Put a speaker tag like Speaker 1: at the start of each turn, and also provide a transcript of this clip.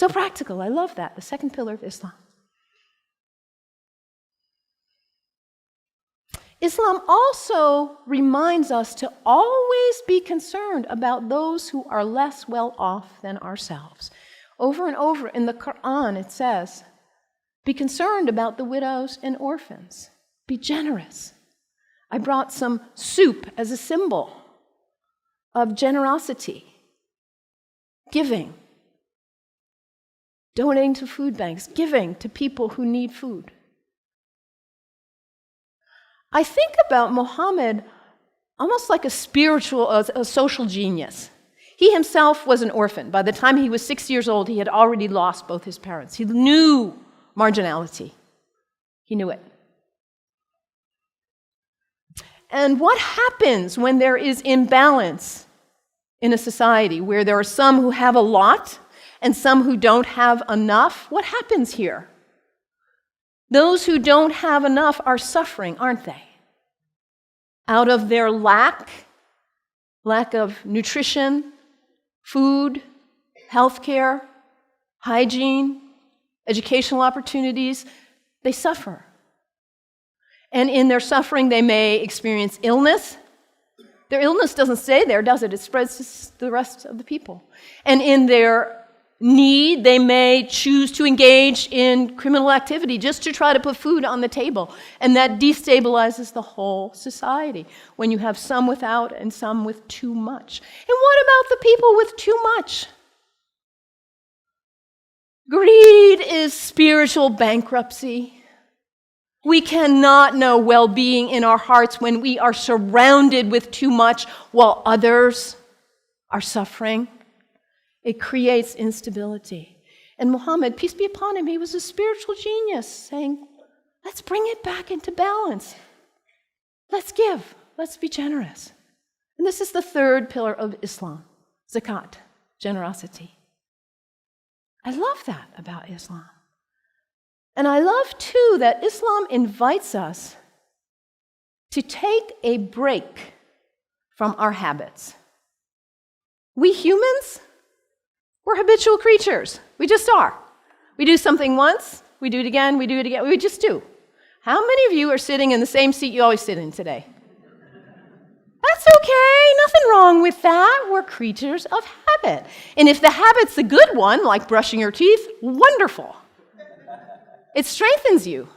Speaker 1: So practical. I love that. The second pillar of Islam. Islam also reminds us to always be concerned about those who are less well off than ourselves. Over and over in the Quran it says, be concerned about the widows and orphans. Be generous. I brought some soup as a symbol of generosity, giving, donating to food banks, giving to people who need food. I think about Muhammad almost like a social genius. He himself was an orphan. By the time he was 6 years old, he had already lost both his parents. He knew marginality. He knew it. And what happens when there is imbalance in a society where there are some who have a lot and some who don't have enough? What happens here? Those who don't have enough are suffering, aren't they? Out of their lack of nutrition, food, healthcare, hygiene, educational opportunities, they suffer. And in their suffering, they may experience illness. Their illness doesn't stay there, does it? It spreads to the rest of the people. And in their need, they may choose to engage in criminal activity just to try to put food on the table. And that destabilizes the whole society when you have some without and some with too much. And what about the people with too much? Greed is spiritual bankruptcy. We cannot know well-being in our hearts when we are surrounded with too much while others are suffering. It creates instability. And Muhammad, peace be upon him, he was a spiritual genius, saying, let's bring it back into balance. Let's give. Let's be generous. And this is the third pillar of Islam, zakat, generosity. I love that about Islam. And I love, too, that Islam invites us to take a break from our habits. We humans, we're habitual creatures. We just are. We do something once, we do it again, we just do. How many of you are sitting in the same seat you always sit in today? That's okay, nothing wrong with that. We're creatures of habit. And if the habit's a good one, like brushing your teeth, wonderful. It strengthens you.